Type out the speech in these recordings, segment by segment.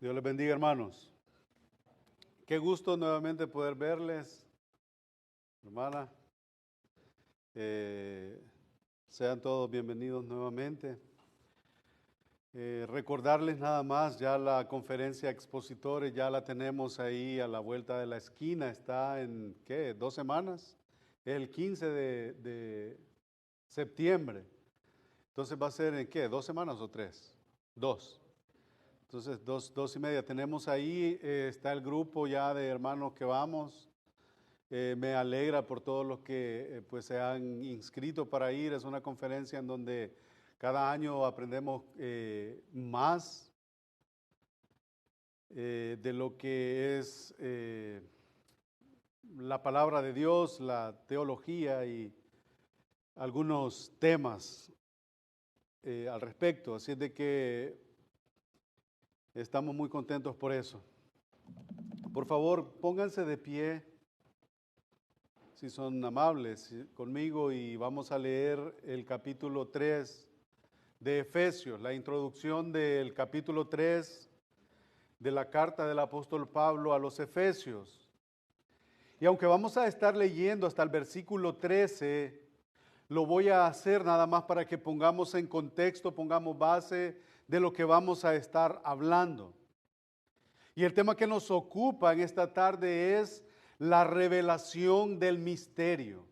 Dios les bendiga, hermanos. Qué gusto nuevamente poder verles, hermana. Sean todos bienvenidos nuevamente. Recordarles nada más, ya la conferencia expositores ya la tenemos ahí a la vuelta de la esquina. Está en, ¿qué? 2 semanas. Es el 15 de septiembre. Entonces va a ser en, ¿qué? 2 semanas o 3. 2. Entonces, dos y media. Tenemos ahí, está el grupo ya de hermanos que vamos. Me alegra por todos los que pues se han inscrito para ir. Es una conferencia en donde cada año aprendemos más de lo que es la palabra de Dios, la teología y algunos temas al respecto. Así es de que estamos muy contentos por eso. Por favor, pónganse de pie, si son amables conmigo, y vamos a leer el capítulo 3 de Efesios, la introducción del capítulo 3 de la carta del apóstol Pablo a los Efesios. Y aunque vamos a estar leyendo hasta el versículo 13, lo voy a hacer nada más para que pongamos en contexto, pongamos base de lo que vamos a estar hablando. Y el tema que nos ocupa en esta tarde es la revelación del misterio.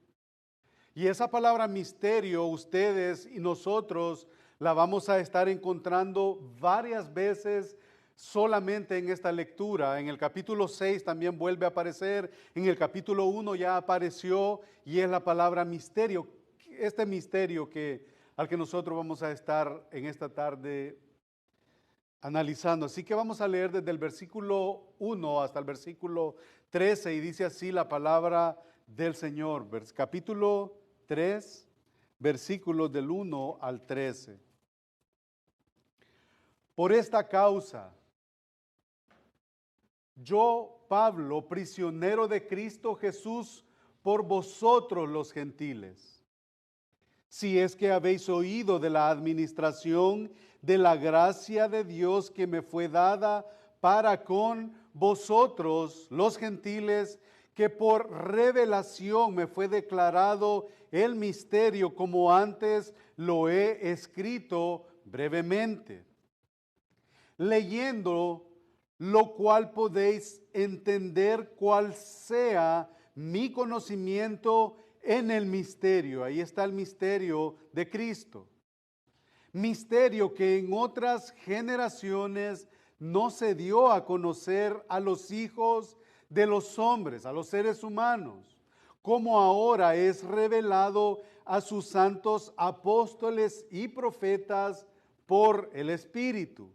Y esa palabra misterio, ustedes y nosotros la vamos a estar encontrando varias veces solamente en esta lectura. En el capítulo 6 también vuelve a aparecer, en el capítulo 1 ya apareció y es la palabra misterio. Este misterio al que nosotros vamos a estar en esta tarde analizando. Así que vamos a leer desde el versículo 1 hasta el versículo 13 y dice así la palabra del Señor. Capítulo 3, versículos del 1 al 13. Por esta causa, yo, Pablo, prisionero de Cristo Jesús, por vosotros los gentiles, si es que habéis oído de la administración de la gracia de Dios que me fue dada para con vosotros los gentiles, que por revelación me fue declarado el misterio, como antes lo he escrito brevemente. Leyendo lo cual podéis entender cuál sea mi conocimiento en el misterio. Ahí está el misterio de Cristo. Misterio que en otras generaciones no se dio a conocer a los hijos de los hombres, a los seres humanos, como ahora es revelado a sus santos apóstoles y profetas por el Espíritu.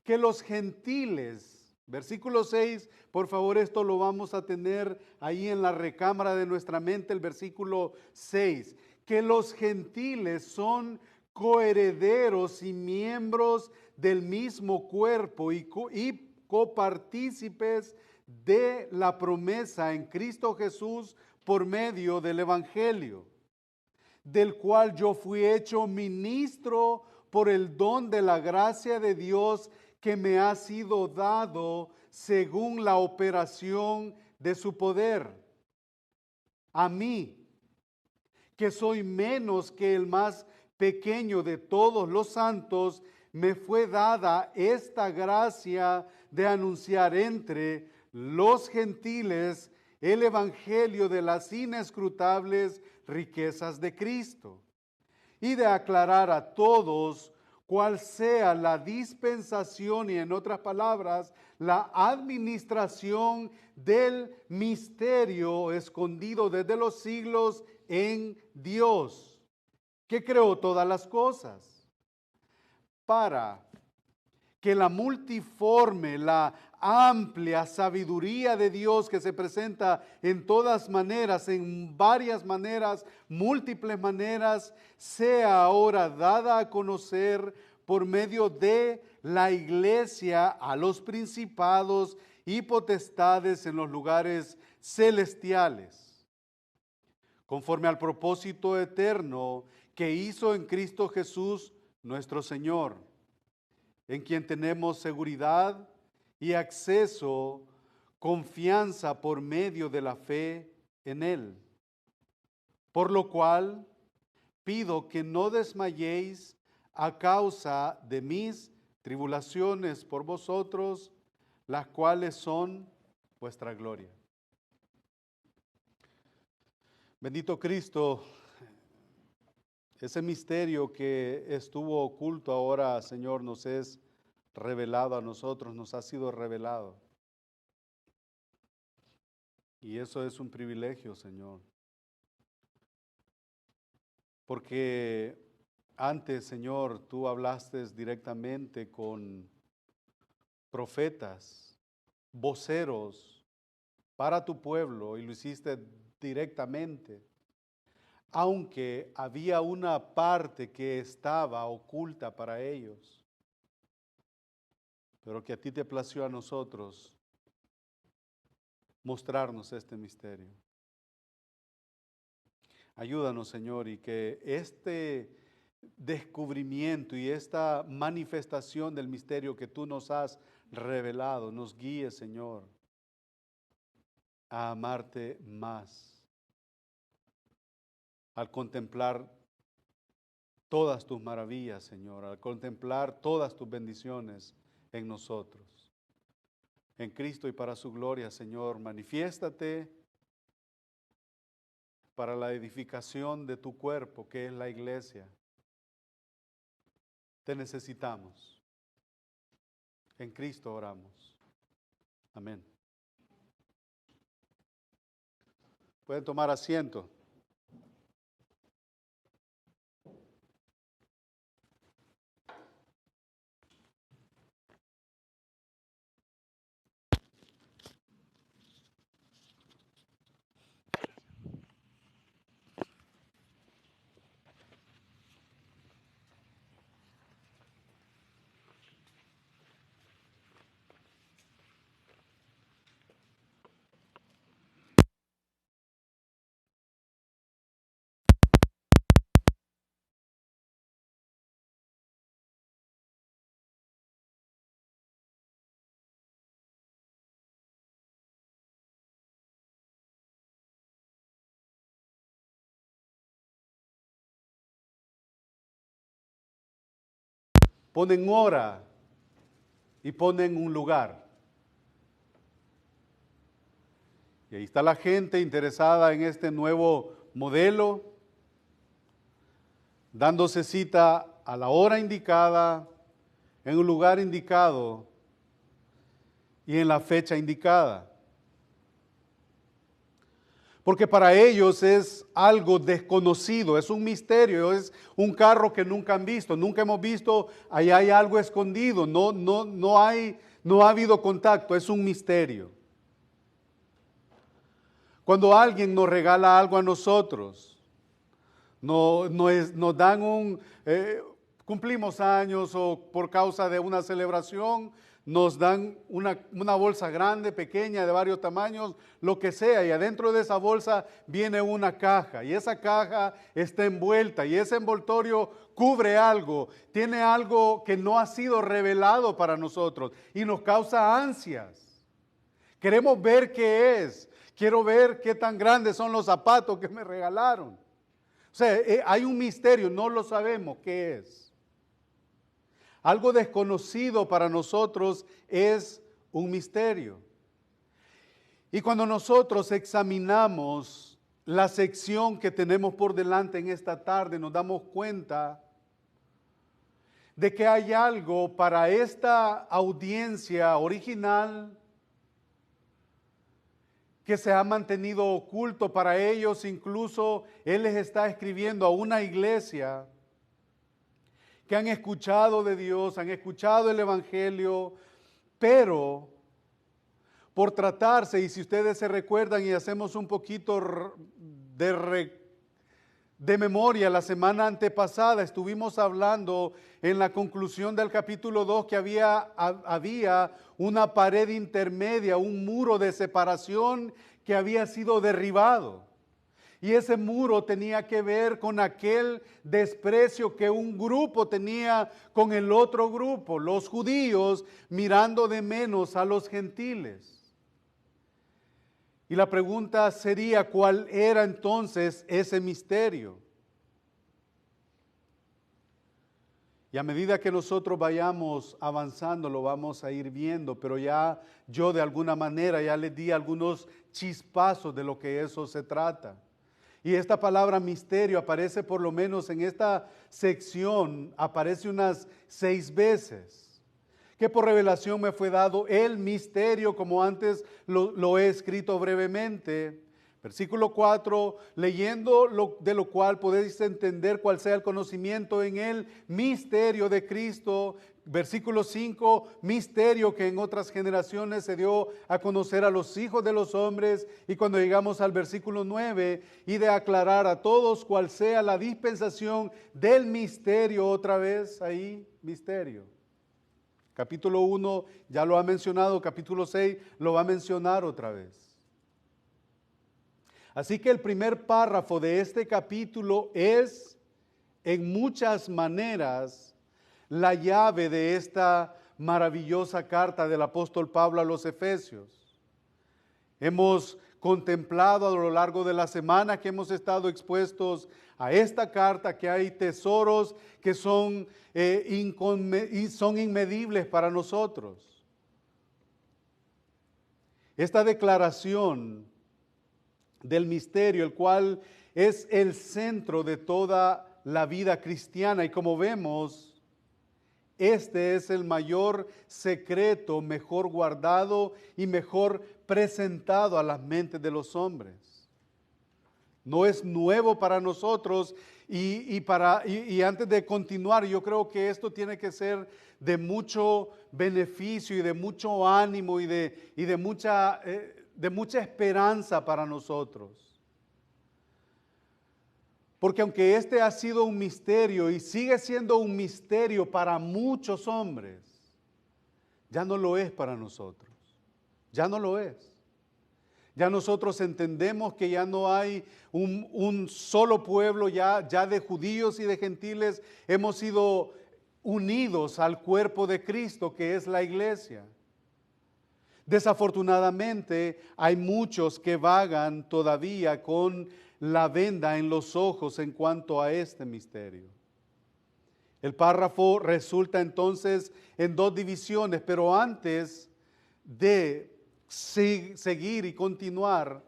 Que los gentiles, versículo 6, por favor, esto lo vamos a tener ahí en la recámara de nuestra mente, el versículo 6, que los gentiles son coherederos y miembros del mismo cuerpo y copartícipes de la promesa en Cristo Jesús por medio del Evangelio, del cual yo fui hecho ministro por el don de la gracia de Dios que me ha sido dado según la operación de su poder. A mí, que soy menos que el más pequeño de todos los santos, me fue dada esta gracia de anunciar entre los gentiles el evangelio de las inescrutables riquezas de Cristo y de aclarar a todos cuál sea la dispensación y, en otras palabras, la administración del misterio escondido desde los siglos en Dios, que creó todas las cosas, para que la multiforme, la amplia sabiduría de Dios que se presenta en todas maneras, en varias maneras, múltiples maneras, sea ahora dada a conocer por medio de la iglesia a los principados y potestades en los lugares celestiales, conforme al propósito eterno que hizo en Cristo Jesús nuestro Señor, en quien tenemos seguridad y acceso, confianza por medio de la fe en Él. Por lo cual pido que no desmayéis a causa de mis tribulaciones por vosotros, las cuales son vuestra gloria. Bendito Cristo, ese misterio que estuvo oculto ahora, Señor, nos es revelado a nosotros, nos ha sido revelado. Y eso es un privilegio, Señor. Porque antes, Señor, tú hablaste directamente con profetas, voceros para tu pueblo y lo hiciste directamente. Aunque había una parte que estaba oculta para ellos, pero que a ti te plació a nosotros mostrarnos este misterio. Ayúdanos, Señor, y que este descubrimiento y esta manifestación del misterio que tú nos has revelado nos guíe, Señor, a amarte más, al contemplar todas tus maravillas, Señor, al contemplar todas tus bendiciones en nosotros. En Cristo y para su gloria, Señor, manifiéstate para la edificación de tu cuerpo, que es la iglesia. Te necesitamos. En Cristo oramos. Amén. Pueden tomar asiento. Ponen hora y ponen un lugar. Y ahí está la gente interesada en este nuevo modelo, dándose cita a la hora indicada, en un lugar indicado y en la fecha indicada. Porque para ellos es algo desconocido, es un misterio, es un carro que nunca han visto, nunca hemos visto, ahí hay algo escondido, no ha habido contacto, es un misterio. Cuando alguien nos regala algo a nosotros, nos dan cumplimos años o por causa de una celebración, nos dan una bolsa grande, pequeña, de varios tamaños, lo que sea, y adentro de esa bolsa viene una caja, y esa caja está envuelta, y ese envoltorio cubre algo, tiene algo que no ha sido revelado para nosotros, y nos causa ansias. Queremos ver qué es, quiero ver qué tan grandes son los zapatos que me regalaron. O sea, hay un misterio, no lo sabemos qué es. Algo desconocido para nosotros es un misterio. Y cuando nosotros examinamos la sección que tenemos por delante en esta tarde, nos damos cuenta de que hay algo para esta audiencia original que se ha mantenido oculto para ellos. Incluso Él les está escribiendo a una iglesia que han escuchado de Dios, han escuchado el Evangelio, pero por tratarse, y si ustedes se recuerdan y hacemos un poquito de memoria, la semana antepasada estuvimos hablando en la conclusión del capítulo 2 que había una pared intermedia, un muro de separación que había sido derribado. Y ese muro tenía que ver con aquel desprecio que un grupo tenía con el otro grupo, los judíos mirando de menos a los gentiles. Y la pregunta sería, ¿cuál era entonces ese misterio? Y a medida que nosotros vayamos avanzando, lo vamos a ir viendo, pero ya yo de alguna manera ya les di algunos chispazos de lo que eso se trata. Y esta palabra misterio aparece por lo menos en esta sección, aparece unas 6 veces. Que por revelación me fue dado el misterio, como antes lo he escrito brevemente. Versículo 4, leyendo de lo cual podéis entender cuál sea el conocimiento en el misterio de Cristo. Versículo 5, misterio que en otras generaciones se dio a conocer a los hijos de los hombres. Y cuando llegamos al versículo 9, y de aclarar a todos cuál sea la dispensación del misterio, otra vez ahí, misterio. Capítulo 1 ya lo ha mencionado, capítulo 6 lo va a mencionar otra vez. Así que el primer párrafo de este capítulo es, en muchas maneras, la llave de esta maravillosa carta del apóstol Pablo a los Efesios. Hemos contemplado a lo largo de la semana que hemos estado expuestos a esta carta, que hay tesoros que son inmedibles para nosotros. Esta declaración del misterio, el cual es el centro de toda la vida cristiana. Y como vemos, este es el mayor secreto, mejor guardado y mejor presentado a las mentes de los hombres. No es nuevo para nosotros y antes de continuar, yo creo que esto tiene que ser de mucho beneficio y de mucho ánimo y de mucha esperanza para nosotros. Porque aunque este ha sido un misterio y sigue siendo un misterio para muchos hombres, ya no lo es para nosotros. Ya no lo es. Ya nosotros entendemos que ya no hay un solo pueblo, ya de judíos y de gentiles hemos sido unidos al cuerpo de Cristo, que es la iglesia. Desafortunadamente, hay muchos que vagan todavía con la venda en los ojos en cuanto a este misterio. El párrafo resulta entonces en 2 divisiones, pero antes de seguir y continuar,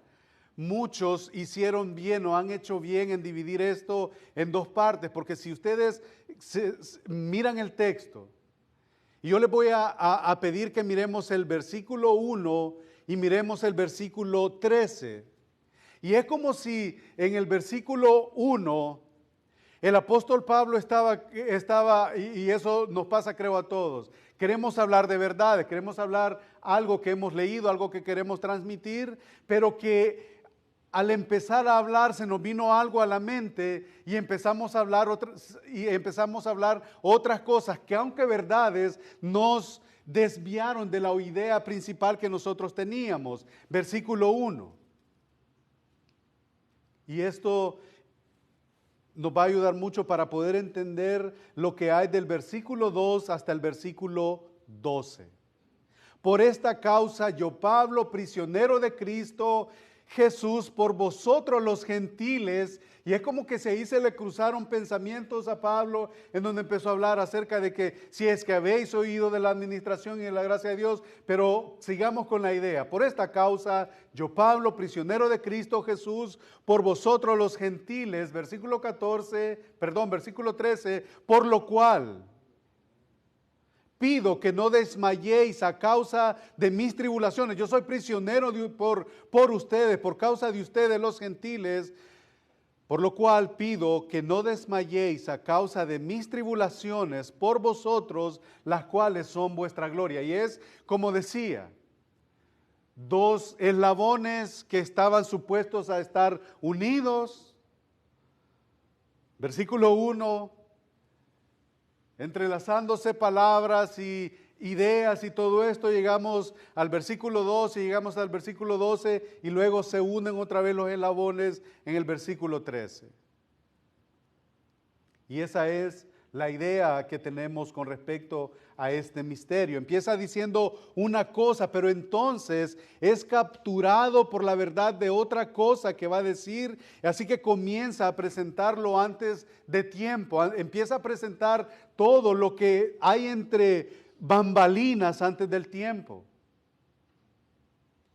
muchos hicieron bien o han hecho bien en dividir esto en 2 partes, porque si ustedes miran el texto, y yo les voy a pedir que miremos el versículo 1 y miremos el versículo 13. Y es como si en el versículo 1 el apóstol Pablo estaba y eso nos pasa creo a todos. Queremos hablar de verdades, queremos hablar algo que hemos leído, algo que queremos transmitir, pero que al empezar a hablar se nos vino algo a la mente y empezamos a hablar otras cosas que aunque verdades nos desviaron de la idea principal que nosotros teníamos. Versículo 1. Y esto nos va a ayudar mucho para poder entender lo que hay del versículo 2 hasta el versículo 12. Por esta causa yo, Pablo, prisionero de Cristo Jesús, por vosotros los gentiles. Y es como que ahí se le cruzaron pensamientos a Pablo, en donde empezó a hablar acerca de que si es que habéis oído de la administración y de la gracia de Dios, pero sigamos con la idea. Por esta causa, yo Pablo, prisionero de Cristo Jesús, por vosotros los gentiles, versículo 13, por lo cual pido que no desmayéis a causa de mis tribulaciones. Yo soy prisionero por ustedes, por causa de ustedes los gentiles. Por lo cual pido que no desmayéis a causa de mis tribulaciones por vosotros, las cuales son vuestra gloria. Y es como decía, 2 eslabones que estaban supuestos a estar unidos. Versículo 1, entrelazándose palabras y ideas y todo esto, llegamos al versículo 12, llegamos al versículo 12 y luego se unen otra vez los eslabones en el versículo 13. Y esa es la idea que tenemos con respecto a este misterio. Empieza diciendo una cosa, pero entonces es capturado por la verdad de otra cosa que va a decir, así que comienza a presentarlo antes de tiempo, empieza a presentar todo lo que hay entre bambalinas antes del tiempo.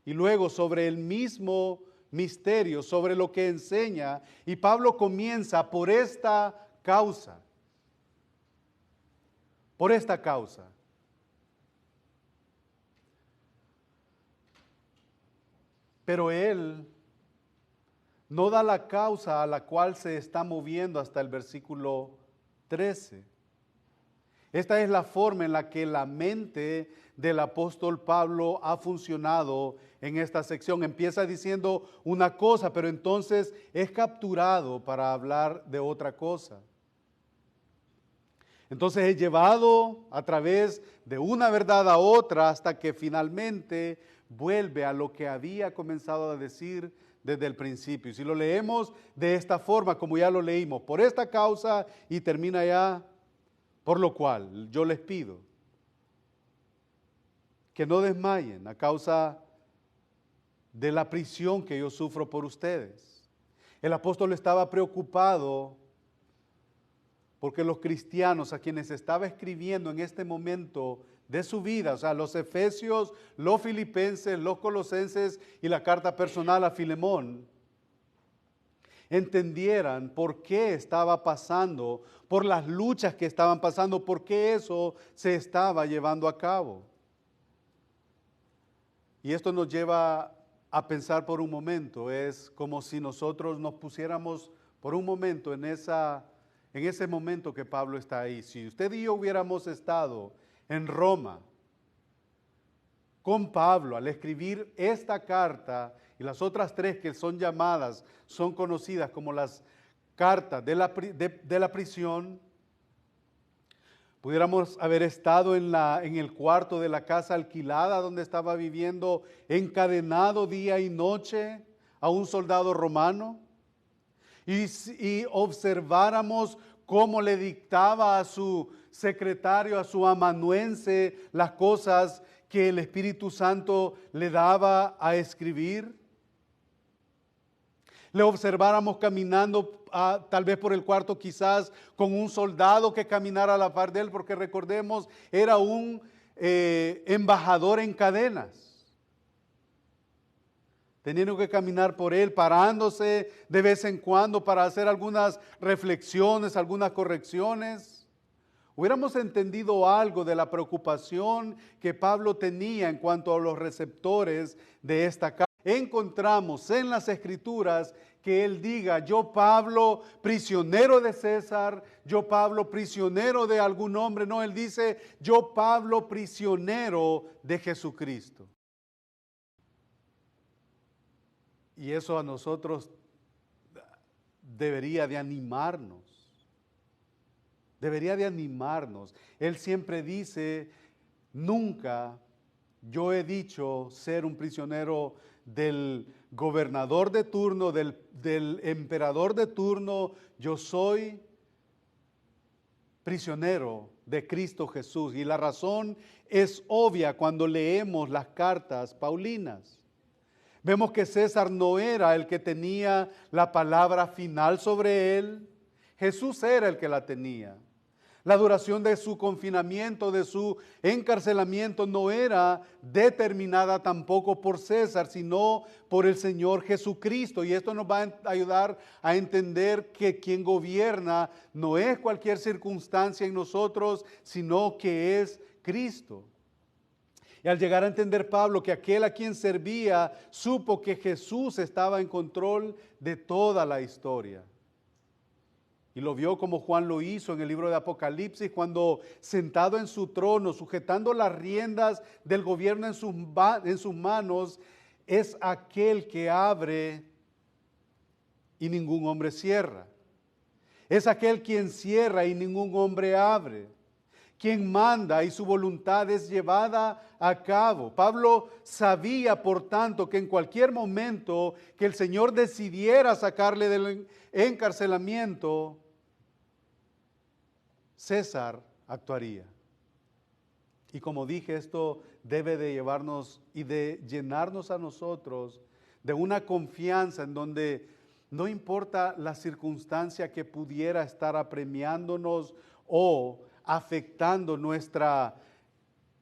Y luego sobre el mismo misterio, sobre lo que enseña, y Pablo comienza por esta causa. Por esta causa. Pero él no da la causa a la cual se está moviendo hasta el versículo 13. Esta es la forma en la que la mente del apóstol Pablo ha funcionado en esta sección. Empieza diciendo una cosa, pero entonces es capturado para hablar de otra cosa. Entonces es llevado a través de una verdad a otra hasta que finalmente vuelve a lo que había comenzado a decir desde el principio. Y si lo leemos de esta forma, como ya lo leímos, por esta causa, y termina ya, por lo cual yo les pido que no desmayen a causa de la prisión que yo sufro por ustedes. El apóstol estaba preocupado porque los cristianos a quienes estaba escribiendo en este momento de su vida, o sea, los efesios, los filipenses, los colosenses y la carta personal a Filemón, entendieran por qué estaba pasando, por las luchas que estaban pasando, por qué eso se estaba llevando a cabo. Y esto nos lleva a pensar por un momento, es como si nosotros nos pusiéramos por un momento en ese momento que Pablo está ahí. Si usted y yo hubiéramos estado en Roma con Pablo al escribir esta carta y las otras tres que son llamadas, son conocidas como las cartas de la prisión, pudiéramos haber estado en el cuarto de la casa alquilada donde estaba viviendo encadenado día y noche a un soldado romano. Y observáramos cómo le dictaba a su secretario, a su amanuense, las cosas que el Espíritu Santo le daba a escribir. Le observáramos caminando tal vez por el cuarto, quizás con un soldado que caminara a la par de él, porque recordemos, era un embajador en cadenas. Teniendo que caminar por él, parándose de vez en cuando para hacer algunas reflexiones, algunas correcciones. Hubiéramos entendido algo de la preocupación que Pablo tenía en cuanto a los receptores de esta carta. Encontramos en las Escrituras que él diga: yo Pablo, prisionero de César, yo Pablo, prisionero de algún hombre. No, él dice: yo Pablo, prisionero de Jesucristo. Y eso a nosotros debería de animarnos. Debería de animarnos. Él siempre dice: nunca yo he dicho ser un prisionero del gobernador de turno, del emperador de turno. Yo soy prisionero de Cristo Jesús. Y la razón es obvia cuando leemos las cartas paulinas. Vemos que César no era el que tenía la palabra final sobre él. Jesús era el que la tenía. La duración de su confinamiento, de su encarcelamiento, no era determinada tampoco por César, sino por el Señor Jesucristo. Y esto nos va a ayudar a entender que quien gobierna no es cualquier circunstancia en nosotros, sino que es Cristo. Y al llegar a entender Pablo que aquel a quien servía supo que Jesús estaba en control de toda la historia. Y lo vio como Juan lo hizo en el libro de Apocalipsis, cuando sentado en su trono, sujetando las riendas del gobierno en sus manos, es aquel que abre y ningún hombre cierra. Es aquel quien cierra y ningún hombre abre. quien manda y su voluntad es llevada a cabo. Pablo sabía, por tanto, que en cualquier momento que el Señor decidiera sacarle del encarcelamiento, César actuaría. Y como dije, esto debe de llevarnos y de llenarnos a nosotros de una confianza en donde no importa la circunstancia que pudiera estar apremiándonos o afectando nuestra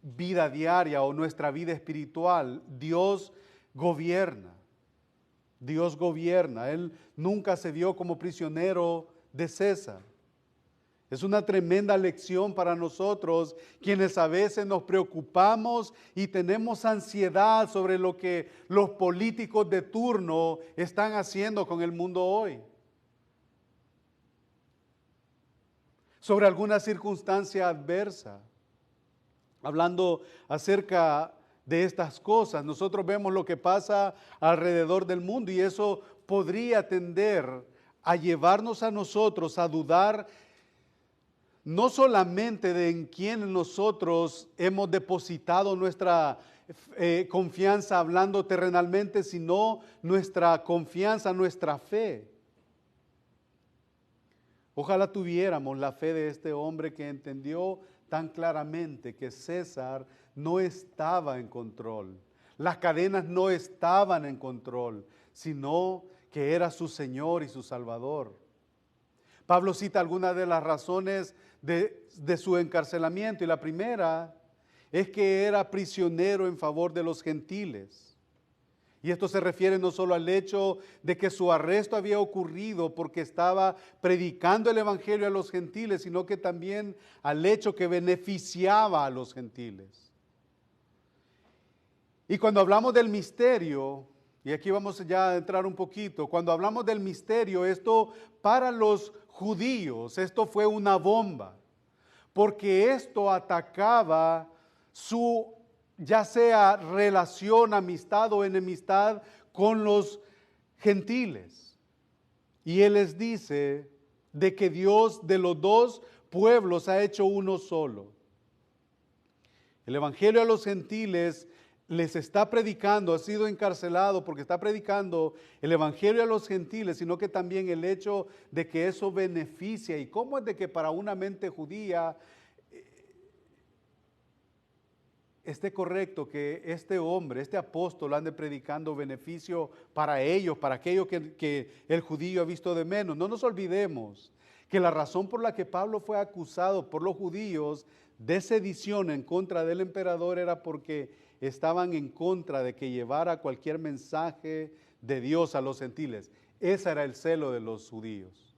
vida diaria o nuestra vida espiritual, Dios gobierna. Dios gobierna. Él nunca se vio como prisionero de César. Es una tremenda lección para nosotros, quienes a veces nos preocupamos y tenemos ansiedad sobre lo que los políticos de turno están haciendo con el mundo hoy. Sobre alguna circunstancia adversa. Hablando acerca de estas cosas, nosotros vemos lo que pasa alrededor del mundo y eso podría tender a llevarnos a nosotros a dudar no solamente de en quién nosotros hemos depositado nuestra confianza hablando terrenalmente, sino nuestra confianza, nuestra fe. Ojalá tuviéramos la fe de este hombre que entendió tan claramente que César no estaba en control. Las cadenas no estaban en control, sino que era su Señor y su Salvador. Pablo cita algunas de las razones de su encarcelamiento y la primera es que era prisionero en favor de los gentiles. Y esto se refiere no solo al hecho de que su arresto había ocurrido porque estaba predicando el evangelio a los gentiles, sino que también al hecho que beneficiaba a los gentiles. Y cuando hablamos del misterio, y aquí vamos ya a entrar un poquito, cuando hablamos del misterio, esto para los judíos, esto fue una bomba, porque esto atacaba su ya sea relación, amistad o enemistad con los gentiles. Y él les dice de que Dios de los dos pueblos ha hecho uno solo. El evangelio a los gentiles les está predicando, ha sido encarcelado porque está predicando el evangelio a los gentiles, sino que también el hecho de que eso beneficia. ¿Y cómo es de que para una mente judía esté correcto que este hombre, este apóstol ande predicando beneficio para ellos, para aquello que el judío ha visto de menos? No nos olvidemos que la razón por la que Pablo fue acusado por los judíos de sedición en contra del emperador era porque estaban en contra de que llevara cualquier mensaje de Dios a los gentiles. Ese era el celo de los judíos.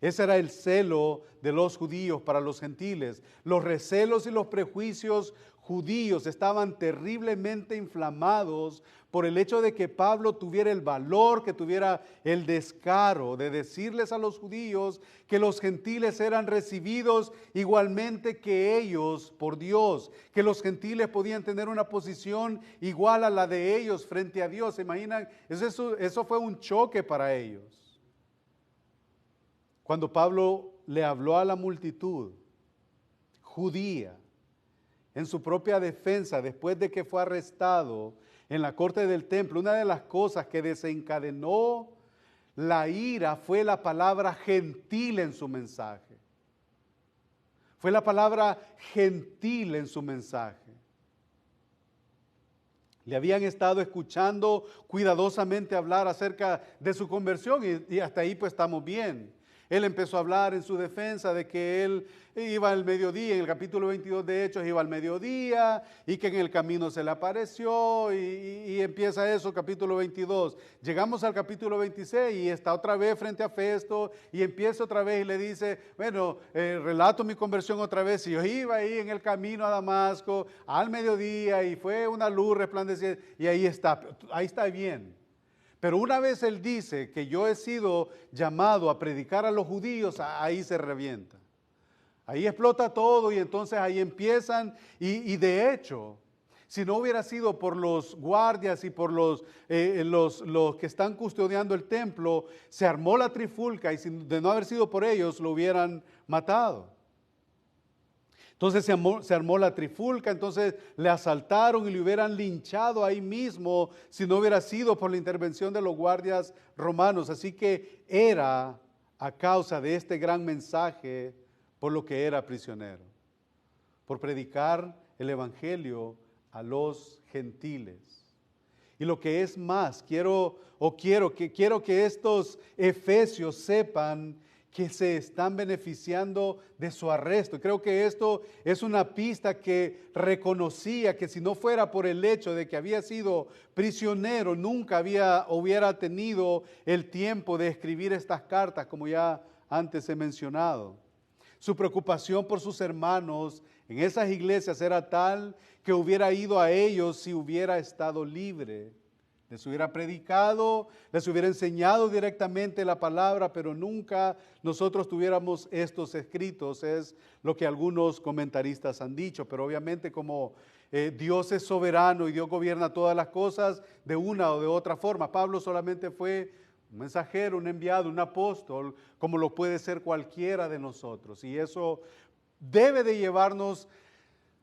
Ese era el celo de los judíos para los gentiles. Los recelos y los prejuicios judíos estaban terriblemente inflamados por el hecho de que Pablo tuviera el valor, que tuviera el descaro de decirles a los judíos que los gentiles eran recibidos igualmente que ellos por Dios, que los gentiles podían tener una posición igual a la de ellos frente a Dios. ¿Se imaginan? Eso fue un choque para ellos. Cuando Pablo le habló a la multitud judía, en su propia defensa, después de que fue arrestado en la corte del templo, una de las cosas que desencadenó la ira fue la palabra gentil en su mensaje. Fue la palabra gentil en su mensaje. Le habían estado escuchando cuidadosamente hablar acerca de su conversión y hasta ahí pues estamos bien. Él empezó a hablar en su defensa de que él iba al mediodía, en el capítulo 22 de Hechos iba al mediodía y que en el camino se le apareció y empieza eso, capítulo 22. Llegamos al capítulo 26 y está otra vez frente a Festo y empieza otra vez y le dice, bueno, relato mi conversión otra vez y yo iba ahí en el camino a Damasco al mediodía y fue una luz resplandeciente y ahí está bien. Pero una vez él dice que yo he sido llamado a predicar a los judíos, ahí se revienta. Ahí explota todo y entonces ahí empiezan y de hecho, si no hubiera sido por los guardias y por los que están custodiando el templo, se armó la trifulca y de no haber sido por ellos lo hubieran matado. Entonces se armó la trifulca, entonces le asaltaron y le hubieran linchado ahí mismo si no hubiera sido por la intervención de los guardias romanos. Así que era a causa de este gran mensaje por lo que era prisionero, por predicar el evangelio a los gentiles. Y lo que es más, quiero que estos efesios sepan que se están beneficiando de su arresto. Creo que esto es una pista que reconocía que si no fuera por el hecho de que había sido prisionero, nunca hubiera tenido el tiempo de escribir estas cartas, como ya antes he mencionado. Su preocupación por sus hermanos en esas iglesias era tal que hubiera ido a ellos si hubiera estado libre. Les hubiera predicado, les hubiera enseñado directamente la palabra, pero nunca nosotros tuviéramos estos escritos. Es lo que algunos comentaristas han dicho, pero obviamente como Dios es soberano y Dios gobierna todas las cosas de una o de otra forma. Pablo solamente fue un mensajero, un enviado, un apóstol, como lo puede ser cualquiera de nosotros. Y eso debe de llevarnos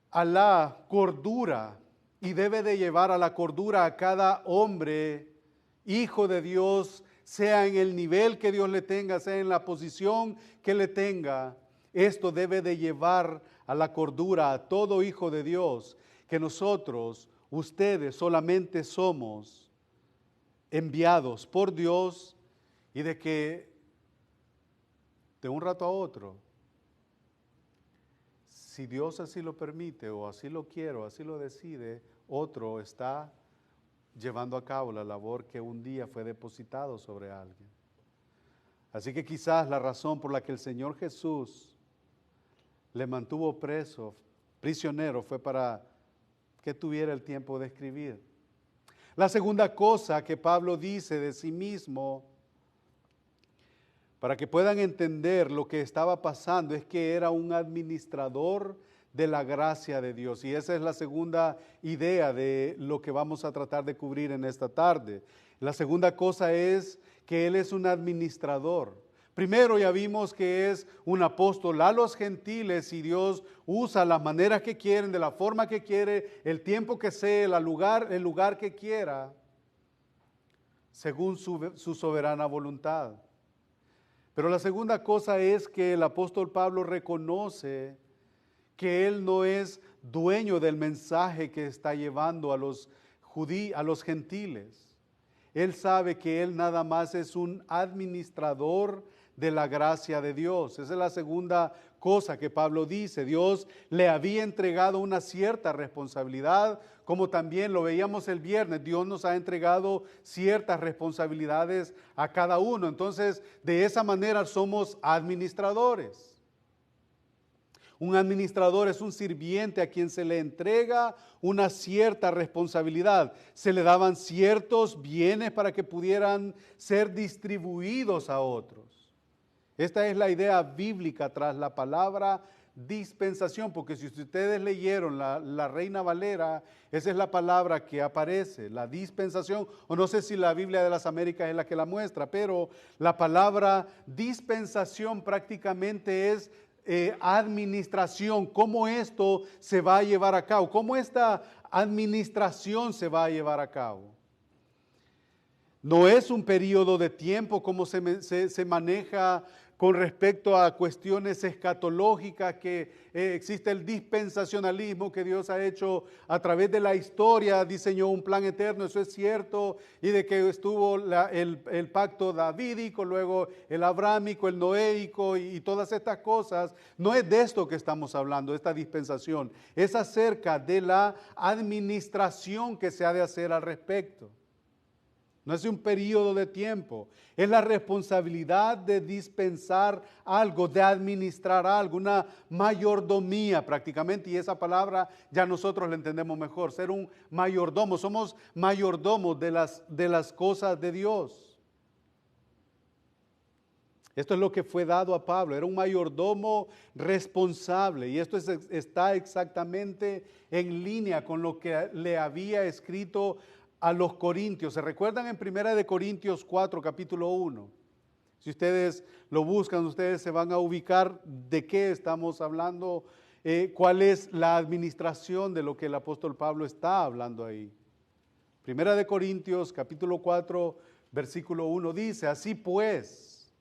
a la cordura y debe de llevar a la cordura a cada hombre, hijo de Dios, sea en el nivel que Dios le tenga, sea en la posición que le tenga. Esto debe de llevar a la cordura a todo hijo de Dios, que nosotros, ustedes solamente somos enviados por Dios y de que de un rato a otro, si Dios así lo permite o así lo quiere o así lo decide, otro está llevando a cabo la labor que un día fue depositado sobre alguien. Así que quizás la razón por la que el Señor Jesús le mantuvo prisionero, fue para que tuviera el tiempo de escribir. La segunda cosa que Pablo dice de sí mismo, para que puedan entender lo que estaba pasando, es que era un administrador de la gracia de Dios. Y esa es la segunda idea de lo que vamos a tratar de cubrir en esta tarde. La segunda cosa es que Él es un administrador. Primero ya vimos que es un apóstol a los gentiles y Dios usa las maneras que quieren, de la forma que quiere, el tiempo que sea, el lugar que quiera, según su soberana voluntad. Pero la segunda cosa es que el apóstol Pablo reconoce que él no es dueño del mensaje que está llevando a los gentiles. Él sabe que él nada más es un administrador de la gracia de Dios. Esa es la segunda cosa que Pablo dice. Dios le había entregado una cierta responsabilidad, como también lo veíamos el viernes. Dios nos ha entregado ciertas responsabilidades a cada uno. Entonces, de esa manera somos administradores. Un administrador es un sirviente a quien se le entrega una cierta responsabilidad. Se le daban ciertos bienes para que pudieran ser distribuidos a otros. Esta es la idea bíblica tras la palabra dispensación, porque si ustedes leyeron la Reina Valera, esa es la palabra que aparece, la dispensación, o no sé si la Biblia de las Américas es la que la muestra, pero la palabra dispensación prácticamente es administración, cómo esto se va a llevar a cabo, cómo esta administración se va a llevar a cabo. No es un periodo de tiempo como se maneja con respecto a cuestiones escatológicas, que existe el dispensacionalismo que Dios ha hecho a través de la historia, diseñó un plan eterno, eso es cierto, y de que estuvo el pacto davídico, luego el abrámico, el noéico y todas estas cosas. No es de esto que estamos hablando, esta dispensación, es acerca de la administración que se ha de hacer al respecto. No es un periodo de tiempo, es la responsabilidad de dispensar algo, de administrar algo, una mayordomía prácticamente, y esa palabra ya nosotros la entendemos mejor, ser un mayordomo, somos mayordomos de las cosas de Dios. Esto es lo que fue dado a Pablo, era un mayordomo responsable, y esto está exactamente en línea con lo que le había escrito a los corintios. ¿Se recuerdan en 1 Corintios 4, capítulo 1? Si ustedes lo buscan, ustedes se van a ubicar de qué estamos hablando cuál es la administración de lo que el apóstol Pablo está hablando ahí. Primera de Corintios, capítulo 4, versículo 1 dice, así pues,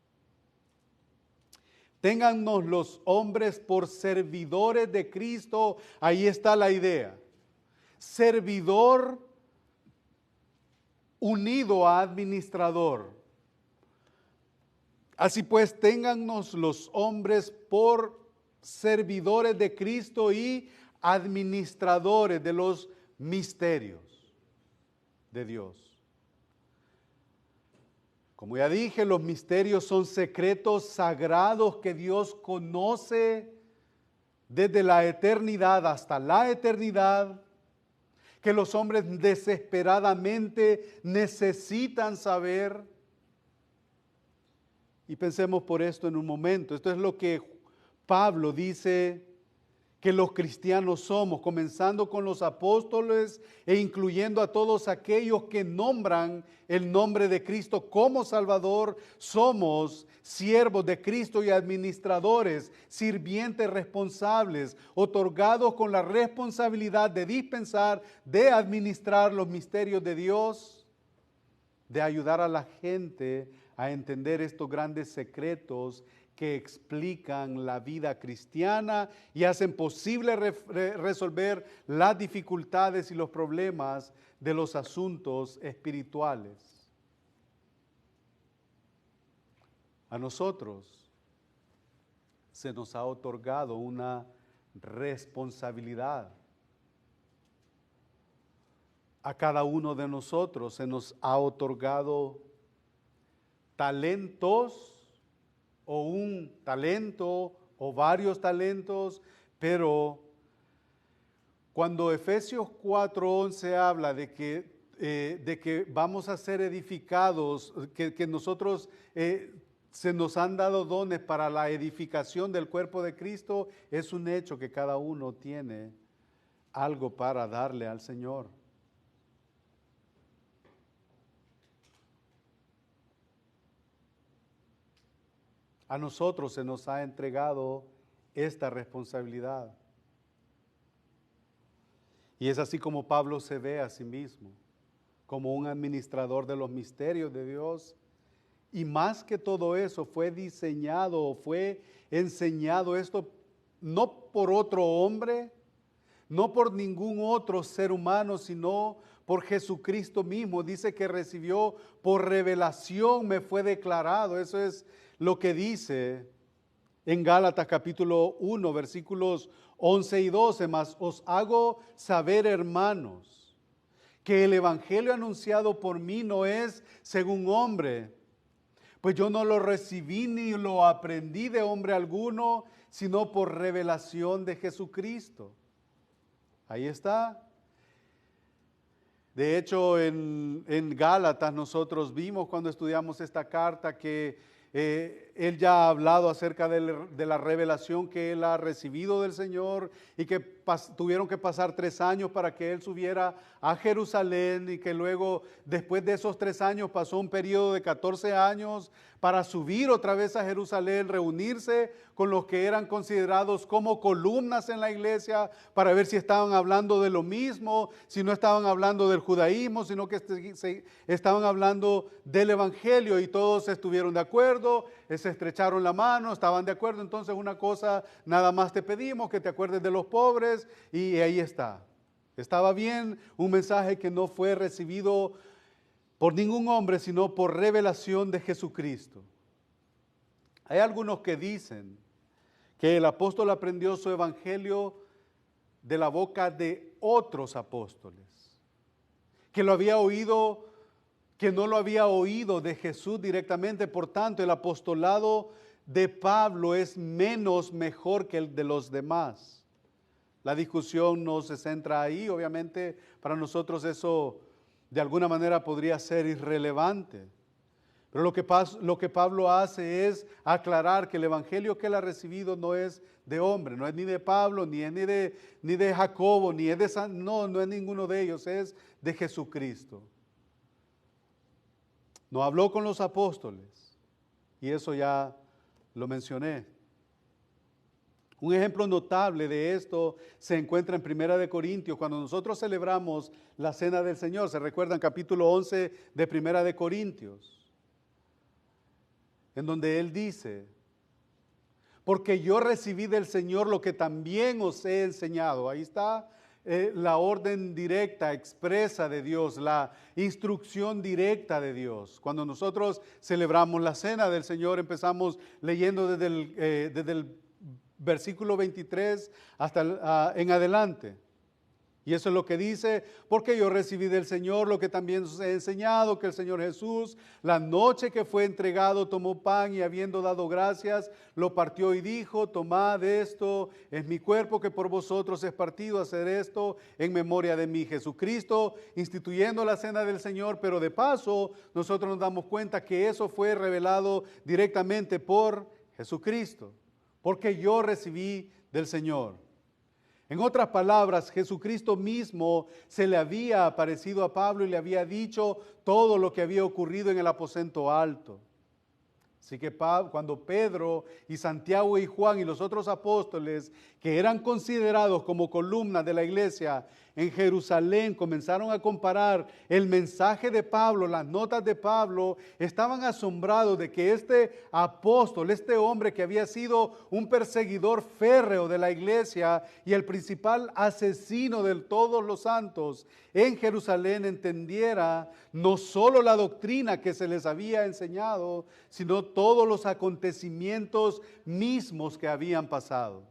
téngannos los hombres por servidores de Cristo. Ahí está la idea. Servidor unido a administrador. Así pues, téngannos los hombres por servidores de Cristo y administradores de los misterios de Dios. Como ya dije, los misterios son secretos sagrados que Dios conoce desde la eternidad hasta la eternidad, que los hombres desesperadamente necesitan saber. Y pensemos por esto en un momento. Esto es lo que Pablo dice que los cristianos somos, comenzando con los apóstoles e incluyendo a todos aquellos que nombran el nombre de Cristo como Salvador. Somos siervos de Cristo y administradores, sirvientes responsables, otorgados con la responsabilidad de dispensar, de administrar los misterios de Dios, de ayudar a la gente a entender estos grandes secretos que explican la vida cristiana y hacen posible resolver las dificultades y los problemas de los asuntos espirituales. A nosotros se nos ha otorgado una responsabilidad. A cada uno de nosotros se nos ha otorgado talentos, o un talento, o varios talentos, pero cuando Efesios 4:11 habla de que vamos a ser edificados, que nosotros se nos han dado dones para la edificación del cuerpo de Cristo, es un hecho que cada uno tiene algo para darle al Señor. A nosotros se nos ha entregado esta responsabilidad. Y es así como Pablo se ve a sí mismo, como un administrador de los misterios de Dios. Y más que todo eso, fue diseñado, fue enseñado esto no por otro hombre, no por ningún otro ser humano, sino por Jesucristo mismo. Dice que recibió por revelación, me fue declarado. Eso es lo que dice en Gálatas capítulo 1, versículos 11 y 12. Mas os hago saber, hermanos, que el evangelio anunciado por mí no es según hombre, pues yo no lo recibí ni lo aprendí de hombre alguno, sino por revelación de Jesucristo. Ahí está. De hecho, en Gálatas nosotros vimos cuando estudiamos esta carta que él ya ha hablado acerca de la revelación que él ha recibido del Señor y que tuvieron que pasar 3 años para que él subiera a Jerusalén y que luego, después de esos 3 años, pasó un periodo de 14 años para subir otra vez a Jerusalén, reunirse con los que eran considerados como columnas en la iglesia para ver si estaban hablando de lo mismo, si no estaban hablando del judaísmo, sino que estaban hablando del evangelio, y todos estuvieron de acuerdo, se estrecharon la mano, estaban de acuerdo. Entonces, una cosa nada más te pedimos, que te acuerdes de los pobres, y ahí está. Estaba bien, un mensaje que no fue recibido por ningún hombre, sino por revelación de Jesucristo. Hay algunos que dicen que el apóstol aprendió su evangelio de la boca de otros apóstoles, que lo había oído, que no lo había oído de Jesús directamente. Por tanto, el apostolado de Pablo es mejor que el de los demás. La discusión no se centra ahí. Obviamente, para nosotros eso de alguna manera podría ser irrelevante. Pero lo que Pablo hace es aclarar que el evangelio que él ha recibido no es de hombre, no es ni de Pablo, ni de Jacobo, ni es de no es ninguno de ellos, es de Jesucristo. No habló con los apóstoles, y eso ya lo mencioné. Un ejemplo notable de esto se encuentra en Primera de Corintios, cuando nosotros celebramos la Cena del Señor. ¿Se recuerdan capítulo 11 de Primera de Corintios? En donde Él dice, porque yo recibí del Señor lo que también os he enseñado. Ahí está la orden directa, expresa de Dios, la instrucción directa de Dios. Cuando nosotros celebramos la Cena del Señor, empezamos leyendo desde el versículo 23 hasta en adelante. Y eso es lo que dice, porque yo recibí del Señor lo que también os he enseñado, que el Señor Jesús, la noche que fue entregado, tomó pan y habiendo dado gracias, lo partió y dijo, tomad esto, es mi cuerpo que por vosotros es partido, hacer esto en memoria de mí. Jesucristo instituyendo la cena del Señor, pero de paso nosotros nos damos cuenta que eso fue revelado directamente por Jesucristo, porque yo recibí del Señor. En otras palabras, Jesucristo mismo se le había aparecido a Pablo y le había dicho todo lo que había ocurrido en el aposento alto. Así que cuando Pedro y Santiago y Juan y los otros apóstoles, que eran considerados como columnas de la iglesia en Jerusalén, comenzaron a comparar el mensaje de Pablo, las notas de Pablo, estaban asombrados de que este apóstol, este hombre que había sido un perseguidor férreo de la iglesia y el principal asesino de todos los santos en Jerusalén, entendiera no solo la doctrina que se les había enseñado, sino todos los acontecimientos mismos que habían pasado.